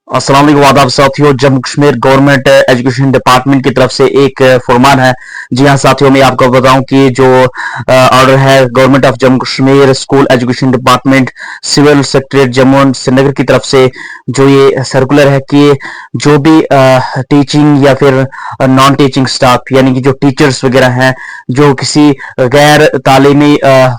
अस्सलाम वालेकुम आदाब साथियों। Jammu Kashmir government education department की तरफ से एक फरमान है। जी हाँ साथियों, मैं आपको बताऊं कि जो ऑर्डर है government of Jammu Kashmir school education department civil secretariat Jammu and Srinagar की तरफ से जो ये सर्कुलर है कि जो भी टीचिंग या फिर नॉन टीचिंग स्टाफ यानी कि जो टीचर्स वगैरह हैं जो किसी गैर तालीमी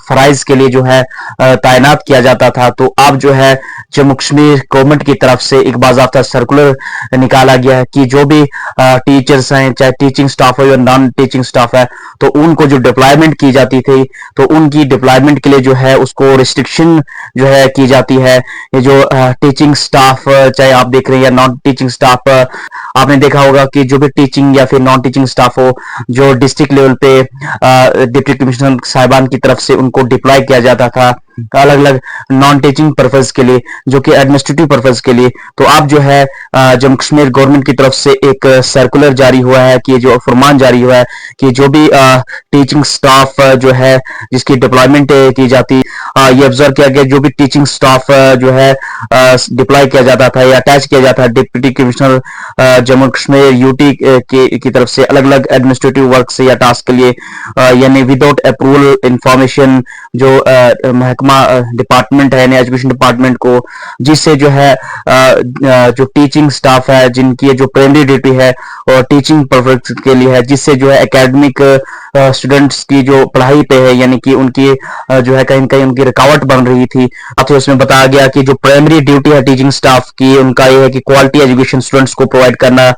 फराइज के लिए जो है तैनात किया जाता था, तो अब जो है जम्मू कश्मीर गवर्नमेंट की तरफ से एक बाज़ाब्ता सर्कुलर निकाला गया है कि जो भी टीचर्स हैं, चाहे टीचिंग स्टाफ हो या नॉन टीचिंग स्टाफ है, तो उनको जो डिप्लॉयमेंट की जाती थी तो उनकी डिप्लॉयमेंट के लिए जो है उसको रिस्ट्रिक्शन जो है की जाती है। ये जो टीचिंग स्टाफ चाहे आप देख रहे हैं या नॉन टीचिंग स्टाफ, आपने देखा होगा कि जो भी टीचिंग या फिर नॉन टीचिंग स्टाफ हो जो डिस्ट्रिक्ट लेवल पे डिप्टी कमिश्नर साहिबान की तरफ से उनको डिप्लॉय किया जाता था अलग अलग नॉन टीचिंग पर्पज के लिए, जो कि एडमिनिस्ट्रेटिव पर्पज के लिए। तो अब जो है जम्मू कश्मीर गवर्नमेंट की तरफ से एक सर्कुलर जारी हुआ है कि जो फरमान जारी हुआ है कि जो भी टीचिंग स्टाफ जो है जिसकी डिप्लॉयमेंट की जाती, ये ऑब्जर्व किया गया जो भी टीचिंग स्टाफ जो है डिप्लॉय किया जाता था या अटैच किया जाता है deputy commissioner Jammu Kashmir UT की तरफ से अलग अलग एडमिनिस्ट्रेटिव वर्क से या टास्क के लिए, यानी विदाउट अप्रूवल इंफॉर्मेशन जो महकमा डिपार्टमेंट है एजुकेशन डिपार्टमेंट को, जिससे जो है जो टीचिंग स्टाफ है जिनकी जो प्राइमरी ड्यूटी है और टीचिंग पर्पज के लिए है, जिससे जो है एकेडमिक स्टूडेंट्स की जो पढ़ाई पे है यानी कि उनकी जो है कहीं कहीं उनकी रुकावट बन रही थी। तो उसमें बताया गया कि जो प्राइमरी ड्यूटी है टीचिंग स्टाफ की उनका ये है कि क्वालिटी एजुकेशन स्टूडेंट्स को प्रोवाइड करना,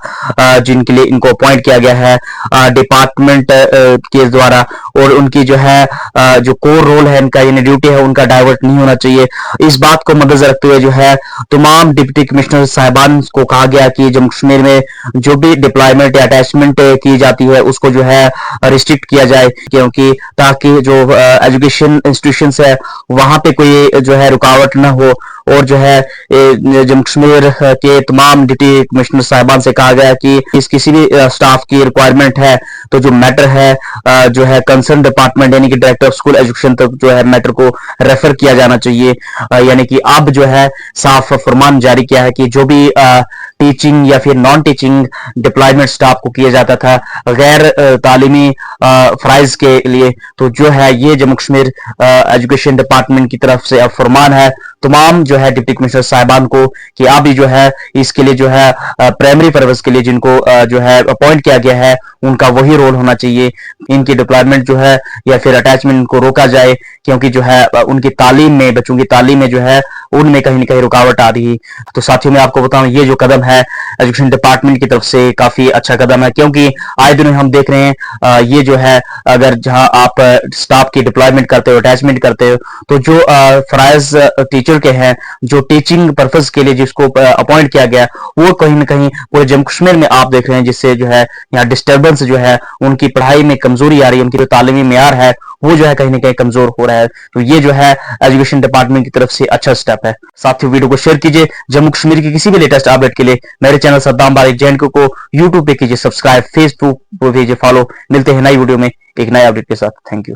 जिनके लिए इनको अपॉइंट किया गया है डिपार्टमेंट के द्वारा, और उनकी जो है जो कोर रोल है इनका यानी ड्यूटी है उनका डाइवर्ट नहीं होना चाहिए। इस बात को मद्देनजर रखते हुए जो है तमाम डिप्टी कमिश्नर साहिबान को कहा गया कि जम्मू कश्मीर में जो भी डिप्लॉयमेंट या अटैचमेंट की जाती है उसको जो है रिस्ट्रिक्ट किया जाए, क्योंकि ताकि जो एजुकेशन इंस्टीट्यूशंस है वहां पे कोई जो है रुकावट ना हो। और जो है जम्मू कश्मीर के तमाम डिप्टी कमिश्नर साहिबान से कहा गया कि इस किसी भी स्टाफ की रिक्वायरमेंट है तो जो मैटर है जो है कंसर्न डिपार्टमेंट यानी कि डायरेक्टर ऑफ स्कूल एजुकेशन तक जो है मैटर को रेफर किया जाना चाहिए। यानी कि अब जो है साफ फरमान जारी किया है कि जो भी टीचिंग या फिर नॉन टीचिंग डिप्लॉयमेंट स्टाफ को किया जाता था गैर तालीमी फराइज के लिए, तो जो है ये जम्मू कश्मीर एजुकेशन डिपार्टमेंट की तरफ से अब फरमान है तमाम जो है डिप्टी कमिश्नर साहिबान को कि अभी जो है इसके लिए जो है प्राइमरी पर्पज के लिए जिनको जो है अपॉइंट किया गया है उनका वही रोल होना चाहिए। इनकी डिप्लॉयमेंट जो है या फिर अटैचमेंट को रोका जाए, क्योंकि जो है उनकी तालीम में बच्चों की तालीम में जो है उनमें कहीं ना कहीं रुकावट आ रही। तो साथियों मैं आपको बताऊं ये जो कदम है एजुकेशन डिपार्टमेंट की तरफ से काफी अच्छा कदम है, क्योंकि आए दिन हम देख रहे हैं ये जो है अगर जहां आप स्टाफ की डिप्लॉयमेंट करते हो अटैचमेंट करते हो तो जो फराइज टीचर के हैं जो टीचिंग पर्पज के लिए जिसको अपॉइंट किया गया वो कहीं ना कहीं पूरे जम्मू कश्मीर में आप देख रहे हैं, जिससे जो है यहाँ डिस्टर्बेंस जो है उनकी पढ़ाई में कमजोरी आ रही है, उनकी जो तालीमी मेयार है वो जो है कहीं ना कहीं कमजोर हो रहा है। तो ये जो है एजुकेशन डिपार्टमेंट की तरफ से अच्छा स्टेप है। साथियों वीडियो को शेयर कीजिए। जम्मू कश्मीर की किसी भी लेटेस्ट अपडेट के लिए मेरे चैनल सद्दाम बारिक जैन को यूट्यूब पे कीजिए सब्सक्राइब, फेसबुक पे कीजिए फॉलो। मिलते हैं नई वीडियो में एक नए अपडेट के साथ। Thank you.